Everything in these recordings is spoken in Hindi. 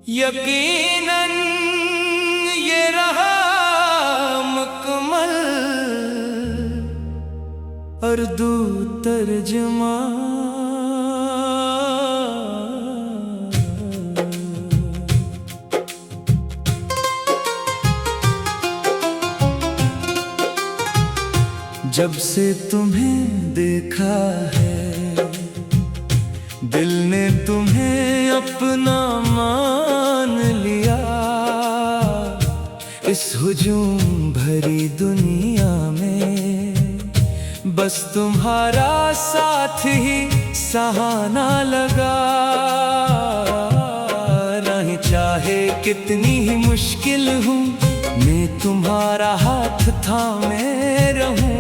यकीनन ये रहा मुकम्मल उर्दू तर्जुमा। जब से तुम्हें देखा है दिल ने तुम्हें अपना मान लिया। इस हुजूम भरी दुनिया में बस तुम्हारा साथ ही सहाना लगा। राह चाहे कितनी ही मुश्किल हूँ मैं तुम्हारा हाथ थामे रहूं।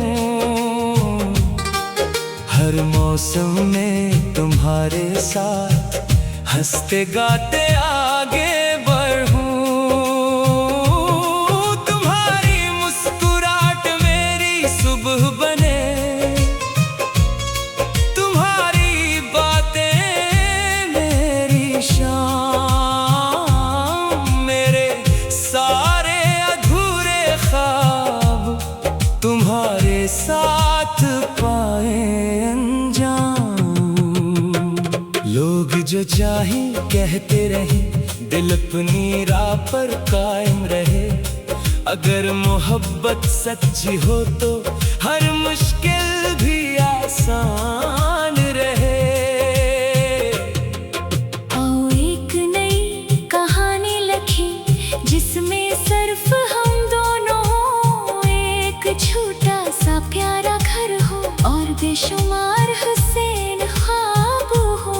हर मौसम में तुम्हारे साथ हंसते गाते आगे बढ़ूं। तुम्हारी मुस्कुराहट मेरी सुबह बने, तुम्हारी बातें मेरी शाम। मेरे सारे अधूरे ख्वाब तुम्हारे साथ पाए लोग जो चाहे कहते रहे, दिल अपनी राह पर कायम रहे। अगर मोहब्बत सच्ची हो तो हर मुश्किल भी आसान रहे। आओ एक नई कहानी लिखी जिसमें सिर्फ हम दोनों हो। एक छोटा सा प्यारा घर हो और बेशुमार हुसैन ख्वाब हो।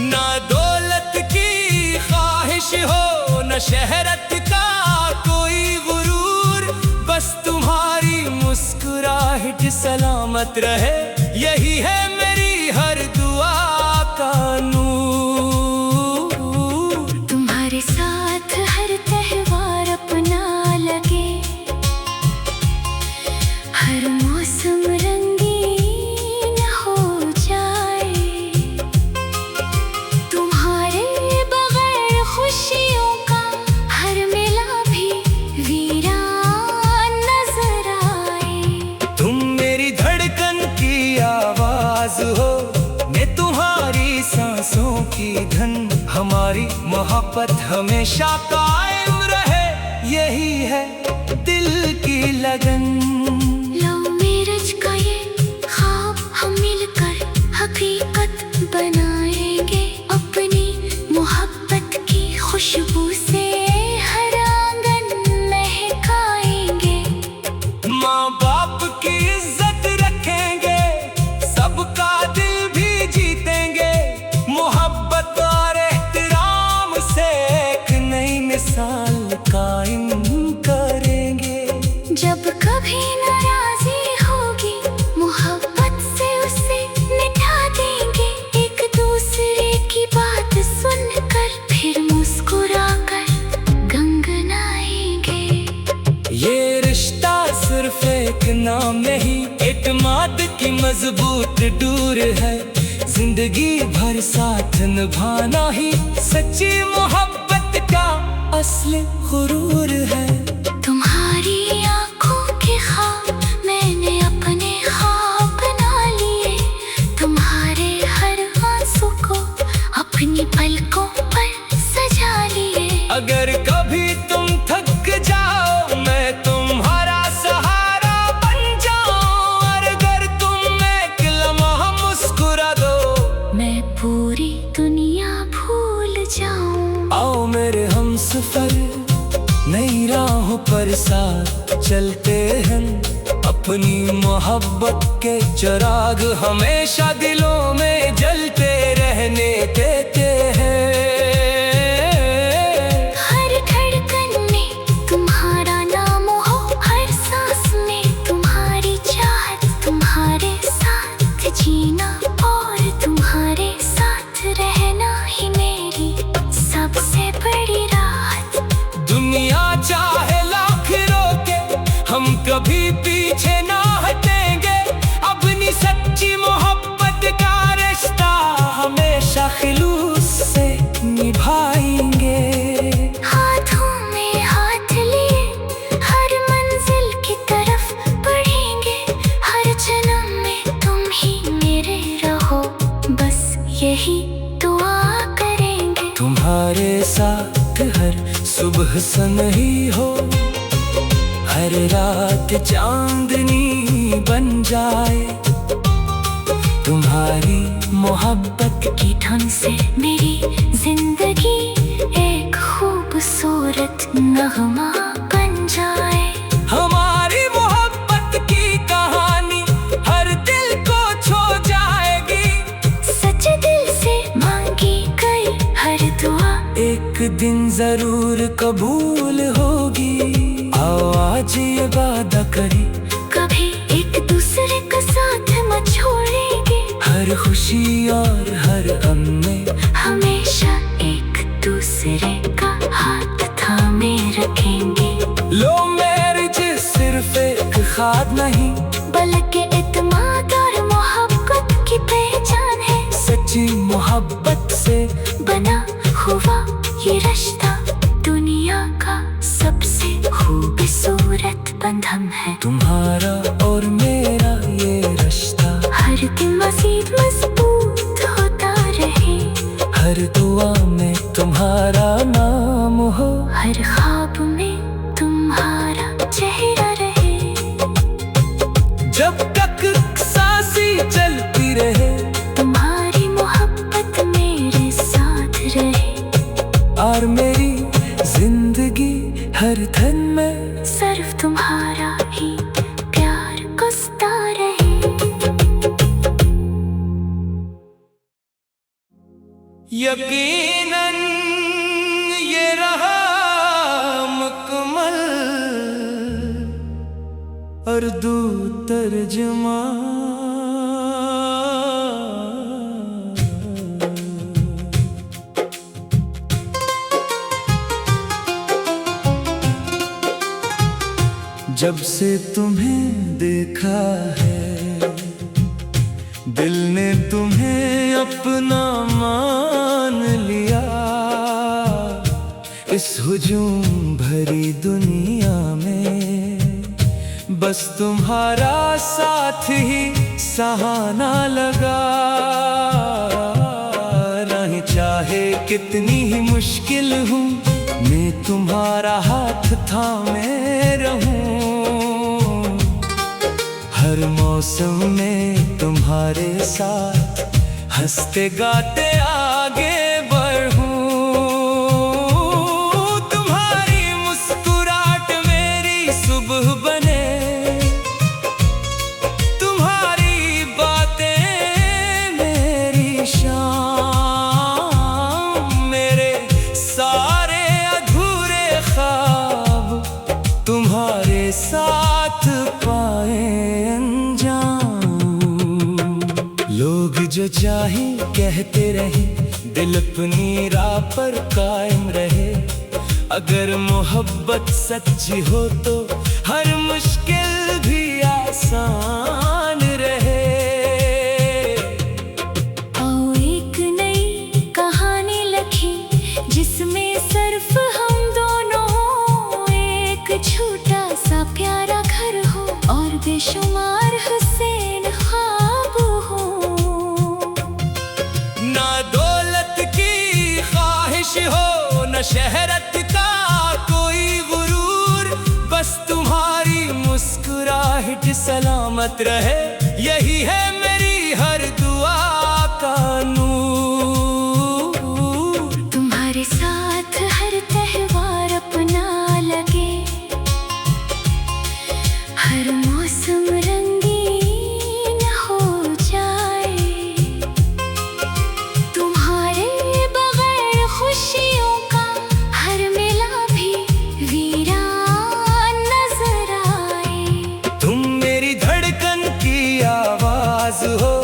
ना दौलत की ख्वाहिश हो न शहरत का कोई गुरूर, बस तुम्हारी मुस्कुराहट सलामत रहे। यही है मेरी हर दुआ का नूर। तुम्हारे साथ हर त्योहार अपना लगे, हर मौसम रंगीन हो जाए। तुम्हारे बगैर खुशियों का हर मेला भी वीरान नजर आए। तुम मेरी धड़कन की आवाज हो, मैं तुम्हारी सांसों की धन। हमारी मोहब्बत हमेशा कायम रहे, यही है दिल की लगन। लव मैरिज का ये ख्वाब हम मिलकर हकीकत बनाएंगे। अपनी मोहब्बत की खुशबू से हर आंगन महकाएंगे। माँ बाप की इज्जत रखेंगे, सबका दिल भी जीतेंगे। मोहब्बत और एहतराम से एक नई मिसाल कायम करेंगे। जब कभी नाराजी होगी मोहब्बत से उसे मिटा देंगे। एक दूसरे की बात सुनकर फिर मुस्कुराकर गुनगुनाएंगे। ये रिश्ता सिर्फ एक नाम नहीं, एतमाद की मजबूत डोर है। जिंदगी भर साथ निभाना ही सच्ची मोहब्बत का असली गुरूर है। तुम्हारी आंखों के ख्वाब मैंने अपने ख्वाब बना लिए। तुम्हारे हर आंसू को अपनी पलकों पर सजा लिए। अगर कभी तुम थक जाओ मैं तुम्हारा सहारा बन जाऊं। और अगर तुम एक लम्हा मुस्कुरा दो मैं पूरी दुनिया भूल जाऊं। आओ मेरे हमसफर नई राहों पर साथ चलते हैं। अपनी मोहब्बत के चिराग हमेशा दिलों में जलते रहने देते हैं। हर धड़कन में तुम्हारा नाम हो, हर सांस में तुम्हारी चाहत। तुम्हारे साथ जीना और तुम्हारे साथ रहना ही मेरी सबसे बड़ी राहत। दुनिया चाहे लाख रोके हम कभी पीछे ना हटेंगे। अपनी सच्ची मोहब्बत का रिश्ता हमेशा खिलूस से ही दुआ करेंगे। तुम्हारे साथ हर सुबह सनही हो, हर रात चांदनी बन जाए। तुम्हारी मोहब्बत की धुन से मेरी जिंदगी एक खूबसूरत नगमा बन जाए। हमारी मोहब्बत की कहानी हर दिल को छू जाएगी। सच्चे दिल से मांगी गई हर दुआ एक दिन जरूर कबूल होगी। आओ आज ये वादा करें, कभी एक दूसरे का साथ मत छोड़ेंगे। हर खुशी और हर गम में हमेशा एक दूसरे का हाथ थामे रखेंगे। लो मैरिज सिर्फ एक ख्वाब नहीं, बल्कि इत्मीनान और मोहब्बत की पहचान है। सच्ची मोहब्बत से बना हुआ ये रिश्ता दुनिया का सबसे खूबसूरत बंधन है। तुम्हारा और मेरा ये रिश्ता हर दिन मज़ीद मजबूत होता रहे। हर दुआ में तुम्हारा नाम हो, हर ख्वाब में तुम्हारा चेहरा रहे। जब तक सांसें चलती रहे, तुम्हारी मोहब्बत मेरे साथ रहे। और मेरी जिंदगी हर धन में सिर्फ तुम्हारा ही प्यार गुस्ता रहे। यकीनन ये रहा मुकम्मल अर्दू तर्जुमा। जब से तुम्हें देखा है, दिल ने तुम्हें अपना मान लिया। इस हुजूम भरी दुनिया में बस तुम्हारा साथ ही सहाना लगा। नहीं चाहे कितनी ही मुश्किल हूँ, मैं तुम्हारा हाथ थामे रहूं। हर मौसम में तुम्हारे साथ हंसते गाते आगे बढ़ूं। तुम्हारी मुस्कुराहट मेरी सुबह बने, तुम्हारी बातें मेरी शाम। मेरे सारे अधूरे ख्वाब तुम्हारे साथ पाए अंजाम। लोग जो चाहे कहते रहे, दिल अपनी राह पर कायम रहे। अगर मोहब्बत सच्ची हो तो हर मुश्किल भी आसान रहे। आओ एक नई कहानी लिखी, जिसमें सिर्फ हम दोनों हो। एक छोटा सा प्यारा घर हो और बेशुमार हुसैन ख्वाब हो। ना दौलत की ख्वाहिश हो, न शहरत का कोई गुरूर। बस तुम्हारी मुस्कुराहट सलामत रहे, यही है मेरी हर दुआ का नूर। तुम्हारे साथ हर त्योहार अपना लगे, हर मौसम रंगीन हो जाए। तुम्हारे बगैर खुशियों का हर मेला भी वीरान नजर आए। तुम मेरी धड़कन की आवाज हो,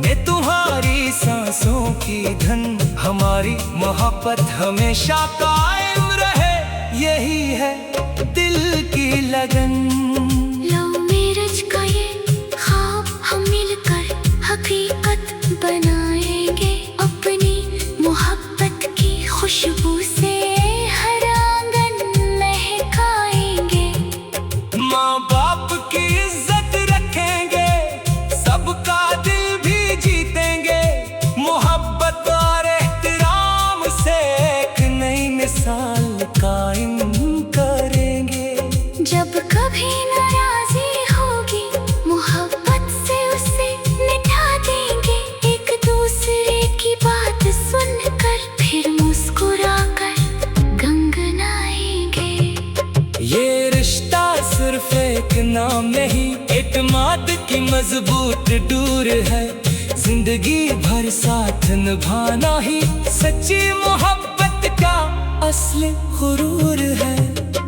मैं तुम्हारी सांसों की धन। हमारी मोहब्बत हमेशा कायम रहे, यही है दिल की लगन। लव मैरिज का ये ख्वाब हम मिलकर हकीकत बनाएंगे। अपनी मोहब्बत की खुशबू से हर आंगन महकाएंगे। माँ बाप की इज्जत रखेंगे, सबका दिल भी जीतेंगे। मोहब्बत मजबूत डोर है, जिंदगी भर साथ निभाना ही सच्ची मोहब्बत का असली गुरूर है।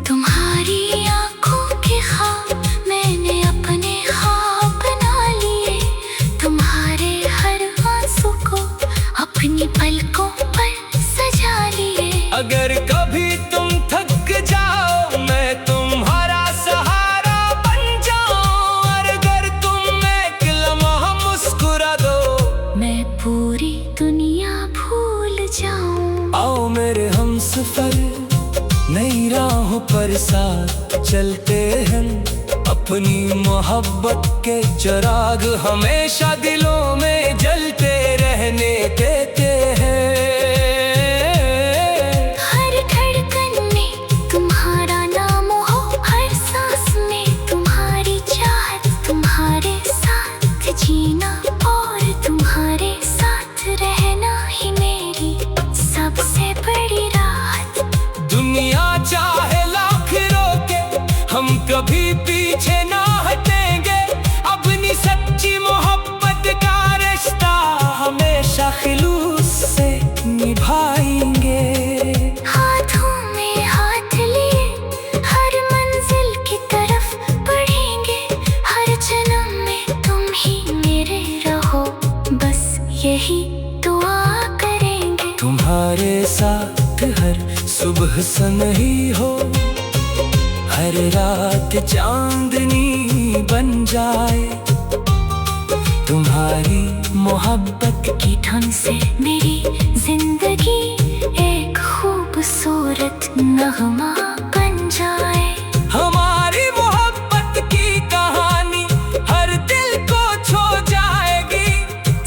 तुम्हारी आंखों के ख्वाब मैंने अपने ख्वाब बना लिए, तुम्हारे हर आंसू को अपनी पलकों पर सजा लिए। अगर कभी तुम थक जाओ मैं तुम्हारा सहारा बन जाऊं, और अगर तुम एक लम्हा मुस्कुरा दो मैं पूरी दुनिया भूल जाऊं। आओ मेरे हमसफर, नई राहों पर साथ चलते हैं, अपनी मोहब्बत के चिराग हमेशा दिलों में जलते रहने देते हैं। हर धड़कन में तुम्हारा नाम हो, हर सांस में तुम्हारी चाहत, तुम्हारे साथ जीना और तुम्हारे साथ रहना ही मेरी सबसे बड़ी राहत। दुनिया चाहे लाख रोके हम कभी पीछे ना हटेंगे, अपनी सच्ची मोहब्बत का रिश्ता हमेशा खिलूस से निभाएंगे। हाथों में हाथ लिए हर मंजिल की तरफ बढ़ेंगे, हर जन्म में तुम ही मेरे रहो, बस यही दुआ करेंगे। तुम्हारे साथ हर सुबह सनही हो, हर रात चांदनी बन जाए, तुम्हारी मोहब्बत की धुन से मेरी जिंदगी एक खूबसूरत नगमा बन जाए। हमारी मोहब्बत की कहानी हर दिल को छू जाएगी,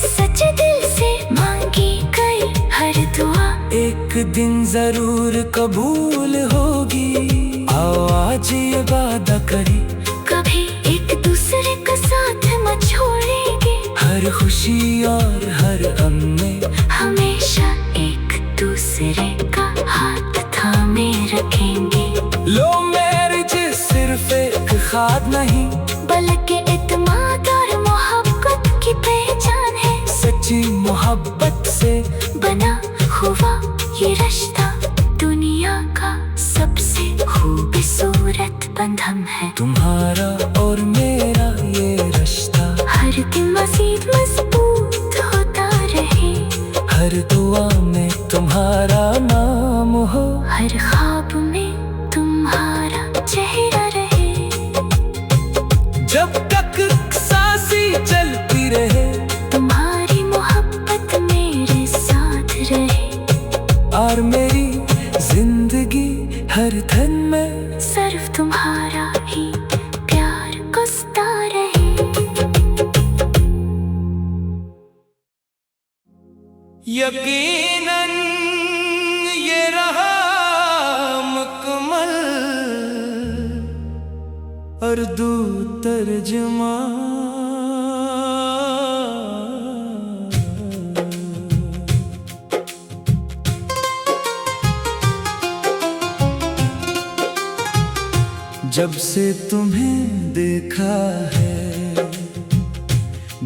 सच्चे दिल से मांगी गई हर दुआ एक दिन जरूर कबूल होगी। आओ आज ये वादा करी कभी एक दूसरे का साथ मत छोड़ेंगे, हर खुशी और हर गम में हमेशा एक दूसरे का हाथ थामे रखेंगे। लो मैरिज सिर्फ एक खाद नहीं, बल्कि इत्मीनान और मोहब्बत की पहचान है। सच्ची मोहब्बत से बना हुआ ये रिश्ता दुनिया का सबसे खूबसूरत बंधन है। तुम्हारा और मेरा ये रिश्ता हर दिन मज़ीद मजबूत होता रहे, हर दुआ में तुम्हारा नाम हो, हर ख्वाब में तुम्हारा चेहरा रहे। जब तक सांसें चलती रहे तुम्हारी मोहब्बत मेरे साथ रहे, और मेरी जिंदगी हर धन में सिर्फ तुम्हारा ही प्यार गुस्ता रहे। यकीनन ये रहा मुकम्मल अर्दू तर्जुमा। जब से तुम्हें देखा है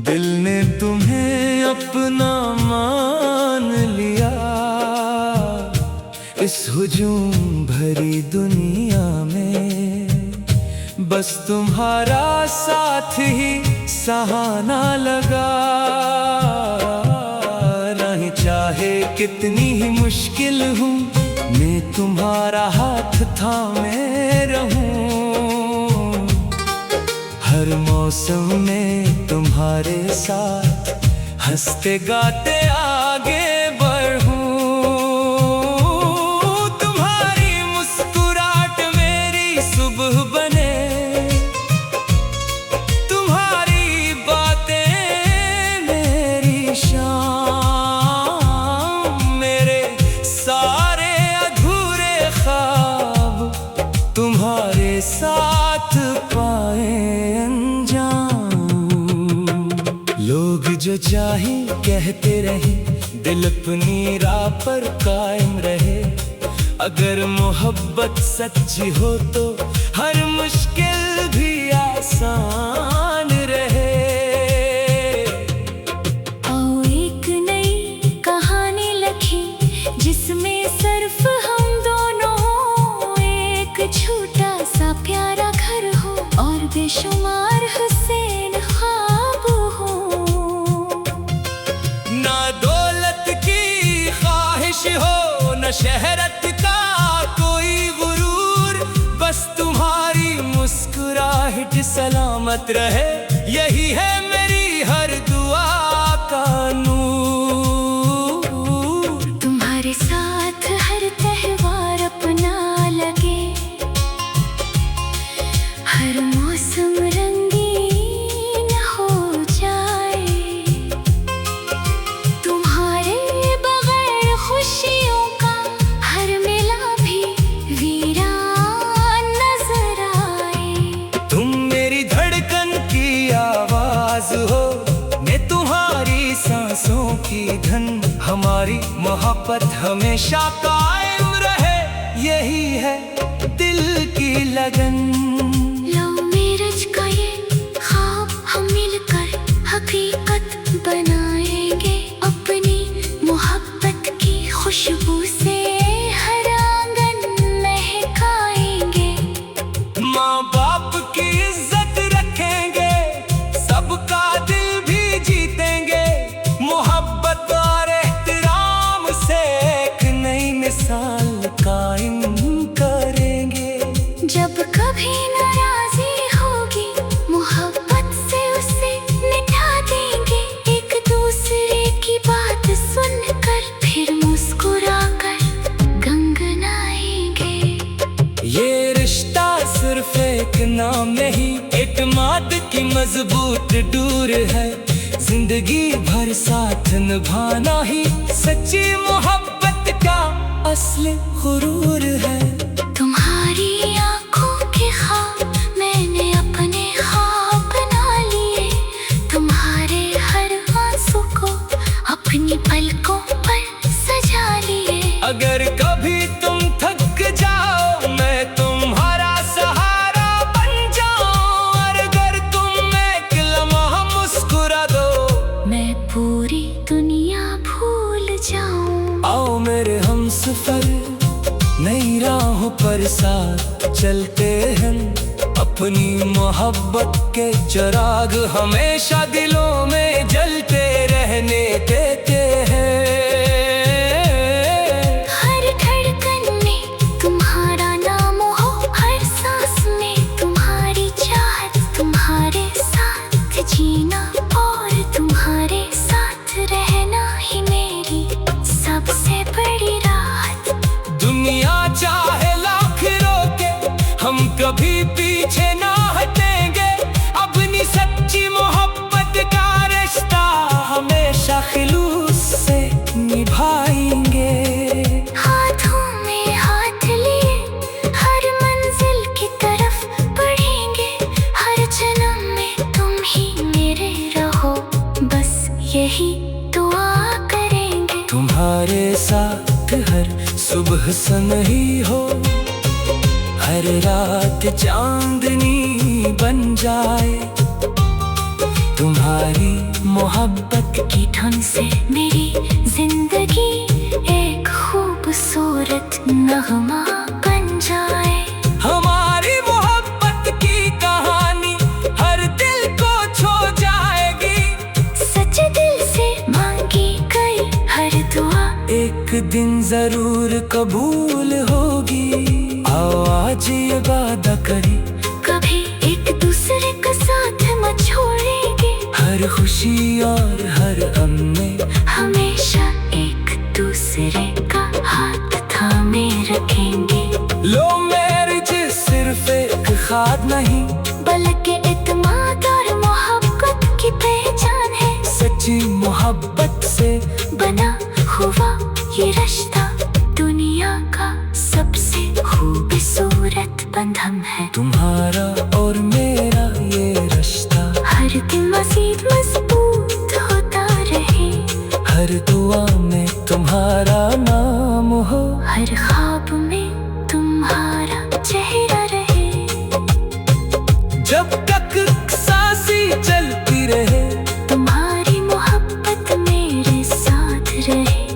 दिल ने तुम्हें अपना मान लिया, इस हुजूम भरी दुनिया में बस तुम्हारा साथ ही सहाना लगा। नहीं चाहे कितनी ही मुश्किल हूँ मैं तुम्हारा हाथ थामे रहूं, हर मौसम में तुम्हारे साथ हंसते गाते आगे बढ़ूं। तुम्हारी मुस्कुराहट मेरी सुबह बने, तुम्हारी बातें मेरी शाम, मेरे सारे अधूरे ख्वाब तुम्हारे साथ पाए लोग जो चाहे कहते रहे, दिल अपनी राह पर कायम रहे। अगर मोहब्बत सच्ची हो तो हर मुश्किल भी आसान रहे। ख्वाहिश हो न शहरत का कोई गुरूर, बस तुम्हारी मुस्कुराहट सलामत रहे, यही है मेरी हर दुआ का नूर। तुम्हारे साथ हर त्योहार अपना लगे, हर मौसम रंगीन हो जाए, तुम्हारे बगैर खुशियों का हर मेला भी वीरान नजर आए। तुम मेरी धड़कन की आवाज हो, मैं तुम्हारी सांसों की धन, हमारी मोहब्बत हमेशा कायम रहे, यही है दिल की लगन। लव मैरिज का ये ख्वाब हम मिलकर हकीकत बनाएंगे, अपनी मोहब्बत की खुशबू से हर आंगन महकाएंगे। माँ बाप की इज्जत रखेंगे, सबका दिल भी जीतेंगे, मोहब्बत और एहतराम से एक नई मिसाल कायम करेंगे। जब कभी नाराजी होगी मोहब्बत से उसे मिटा देंगे, एक दूसरे की बात सुनकर फिर मुस्कुराकर गंगनाएंगे। ये रिश्ता सिर्फ एक नाम नहीं, एतमाद की मजबूत डोर है, जिंदगी भर साथ निभाना ही सच्ची मोहब्बत का असली गुरूर है। तुम्हारी आंखों के ख्वाब मैंने अपने ख्वाब बना लिए, तुम्हारे हर आंसू को अपनी पलकों पर सजा लिए। अगर कभी तुम थक जाओ मैं तुम्हारा सहारा बन जाऊं, और अगर तुम एक लम्हा मुस्कुरा दो मैं पूरी दुनिया भूल जाऊं। आओ मेरे हमसफर, नई राहों पर साथ चलते हैं, अपनी मोहब्बत के चिराग हमेशा दिलों में जलते रहने देते हैं। हर धड़कन में तुम्हारा नाम हो, हर सांस में तुम्हारी चाहत, तुम्हारे साथ जीना और तुम्हारे साथ रहना ही मेरी सबसे बड़ी राहत। दुनिया चाहे लाख रोके, हम कभी पीछे ना हटेंगे, अपनी सच्ची मोहब्बत का रिश्ता हमेशा खिलूस से निभाएंगे। हाथों में हाथ लिए हर मंजिल की तरफ बढ़ेंगे, हर जन्म में तुम ही मेरे रहो, बस यही दुआ करेंगे। तुम्हारे साथ हर सुबह सनही हो, हर रात चांदनी बन जाए, तुम्हारी मोहब्बत की धुन से मेरी जिंदगी एक खूबसूरत नगमा बन जाए। हमारी मोहब्बत की कहानी हर दिल को छू जाएगी, सच्चे दिल से मांगी गई हर दुआ एक दिन जरूर कबूल होगी। आओ आज ये वादा करें, कभी एक दूसरे का साथ मत छोड़ेंगे, हर खुशी और हर गम में हमेशा एक दूसरे का हाथ थामे रखेंगे। लो मैरिज सिर्फ एक खाद नहीं, बल्कि इत्मीनान और मोहब्बत की पहचान है, सच्ची मोहब्बत से बना हुआ ये रिश्ता दुनिया का सबसे खूबसूरत बंधन है। तुम्हारा और मेरा ये रिश्ता हर दिन मज़ीद मजबूत होता रहे, हर दुआ में तुम्हारा नाम हो, हर ख्वाब में तुम्हारा चेहरा रहे। जब तक सांसें चलती रहे, तुम्हारी मोहब्बत मेरे साथ रहे,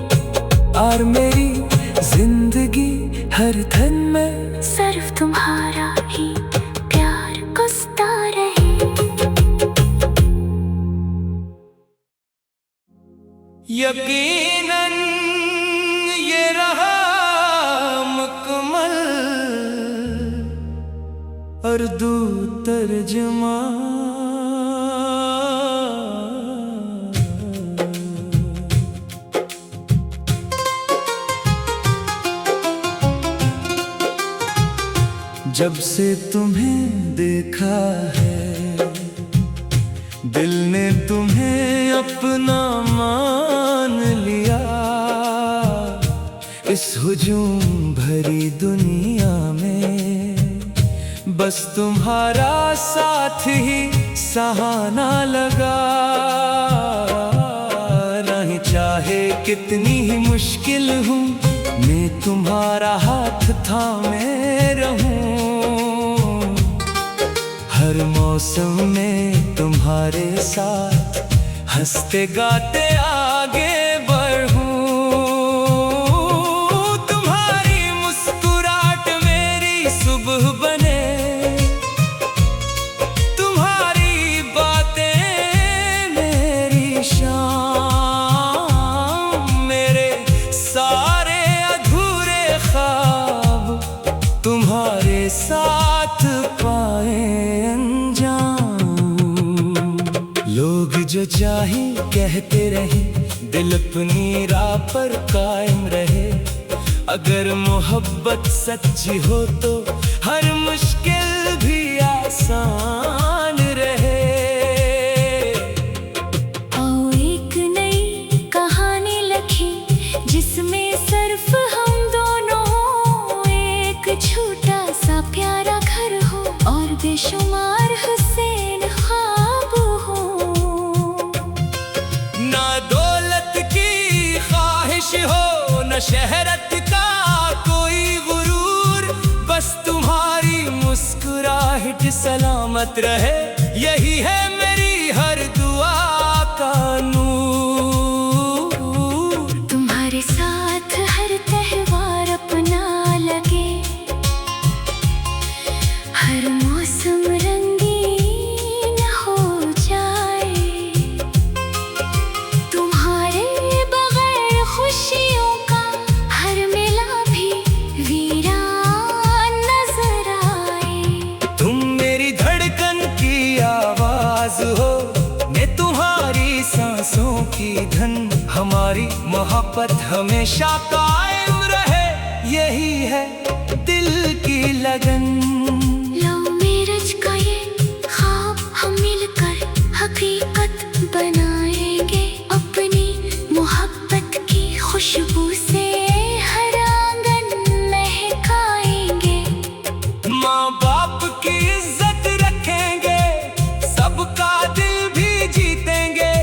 और मेरी जिंदगी हर धन में सिर्फ तुम्हारा ही प्यार गुस्ता रहे। यकीनन ये कर दूं तर्जुमा। जब से तुम्हें देखा है दिल ने तुम्हें अपना मान लिया। इस हुजूम भरी दुनिया में बस तुम्हारा साथ ही सहाना लगा। नहीं चाहे कितनी ही मुश्किल हूँ मैं तुम्हारा हाथ थामे रहूं। हर मौसम में तुम्हारे साथ हंसते गाते आगे बढ़ूं। तुम्हारी मुस्कुराहट मेरी सुबह बने, तुम्हारी बातें मेरी शाम। मेरे सारे अधूरे ख्वाब तुम्हारे साथ पाए अंजाम। लोग जो चाहे कहते रहे दिल अपनी राह पर कायम रहे। अगर मोहब्बत सच्ची हो तो हर मुश्किल भी आसान रहे। आओ एक नई कहानी लिखी जिसमें सिर्फ हम दोनों हो। एक छोटा सा प्यारा घर हो और बेशुमार हुसैन ख्वाब हो। ना दौलत की ख्वाहिश हो न शहरत का कोई गुरूर। बस तुम्हारी मुस्कुराहट सलामत रहे, यही है मेरी हर दुआ का नूर। तुम्हारे साथ हर त्योहार अपना लगे, हर मौसम रंगीन हो जाए। तुम्हारे बगैर खुशियों का हर मेला भी वीरान नजर आए। तुम मेरी धड़कन की आवाज हो, मैं तुम्हारी सांसों की धन। हमारी मोहब्बत हमेशा कायम रहे, यही है दिल की लगन। लव मैरिज का ये ख्वाब हम मिलकर हकीकत बनाएंगे। अपनी मोहब्बत की खुशबू से हर आंगन महकाएंगे। माँ बाप की इज्जत रखेंगे, सबका दिल भी जीतेंगे।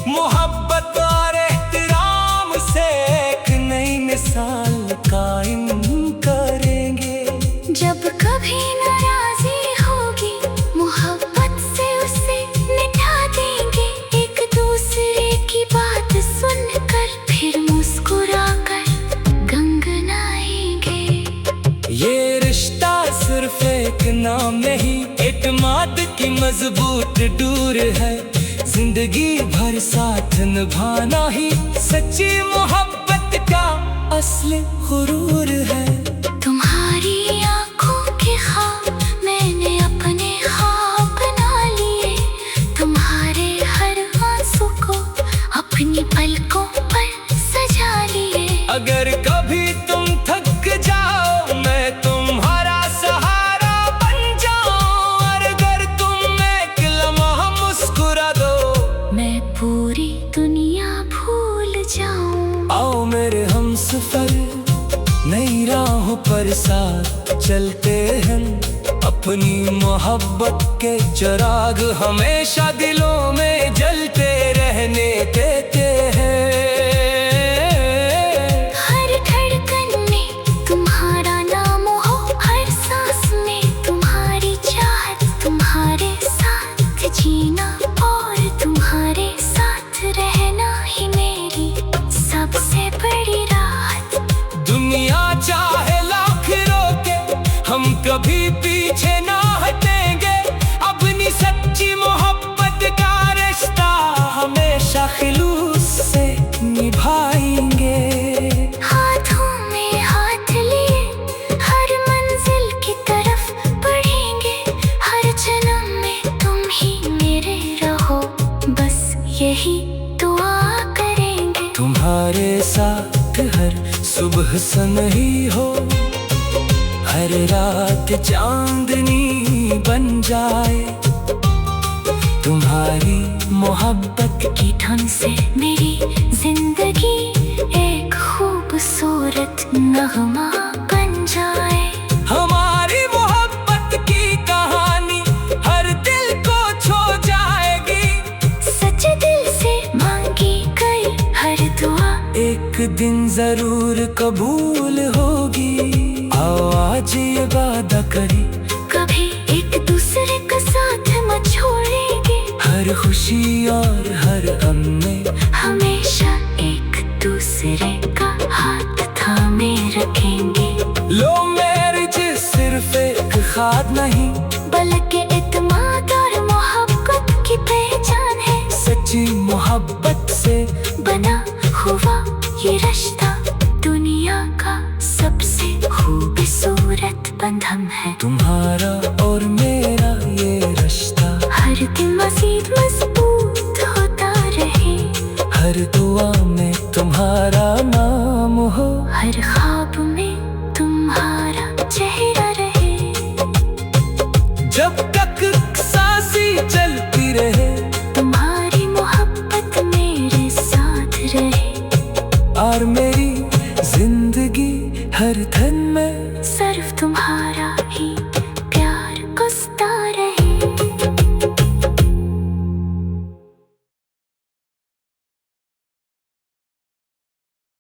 मोहब्बत और एहतराम से एक नई मिसाल कायम करेंगे। जब कभी नाराजी होगी मोहब्बत से उसे मिटा देंगे। एक दूसरे की बात सुनकर फिर मुस्कुराकर गंगनाएंगे। ये रिश्ता सिर्फ एक नाम नहीं, एतमाद की मजबूत डोर है। जिंदगी भर साथ निभाना ही सच्ची मोहब्बत का असली गुरूर है। तुम्हारी आंखों के ख्वाब मैंने अपने ख्वाब बना लिए। तुम्हारे हर आंसू को अपनी पलकों पर सजा लिए। अगर कभी तुम थक जाओ मैं तुम्हारा सहारा बन जाऊं। और अगर तुम एक लम्हा मुस्कुरा दो मैं पूरी दुनिया भूल जाऊं। आओ मेरे हमसफर नई राहों पर साथ चलते हैं। अपनी मोहब्बत के चिराग हमेशा दिलों में जलते रहने देते हैं। हर धड़कन में तुम्हारा नाम हो, हर सांस में तुम्हारी चाहत। तुम्हारे साथ जीना और तुम्हारे साथ रहना ही मेरी सबसे बड़ी राहत। दुनिया चाहे लाख रोके हम कभी पीछे ना हटेंगे। अपनी सच्ची मोहब्बत का रिश्ता हमेशा खिलूस से निभाएंगे। हाथों में हाथ लिए हर मंजिल की तरफ बढ़ेंगे। सुबह सनही हो, हर रात चांदनी बन जाए। तुम्हारी मोहब्बत की धुन से मेरी जिंदगी एक खूबसूरत नगमा बन जाए। हमारी मोहब्बत की कहानी हर दिल को छू जाएगी। सच्चे दिल से मांगी गई हर दुआ एक दिन जरूर कबूल होगी। आओ आज ये वादा करें, कभी एक दूसरे का साथ मत छोड़ेंगे। हर खुशी और हर गम में हमेशा एक दूसरे का हाथ थामे रखेंगे। लो मैरिज सिर्फ एक खाद नहीं, बल्कि इत्मीनान और मोहब्बत की पहचान है। सच्ची मोहब्बत से बना हुआ ये रिश्ता दुनिया का सबसे खूबसूरत बंधन है। तुम्हारा और मेरा ये रिश्ता हर दिन मज़ीद मजबूत होता रहे। हर दुआ में तुम्हारा नाम हो, हर ख्वाब में तुम्हारा चेहरा रहे। जब तक सांसें चलती रहे, तुम्हारी मोहब्बत मेरे साथ रहे। और मेरी जिंदगी हर धन में सिर्फ तुम्हारा ही प्यार गुस्तार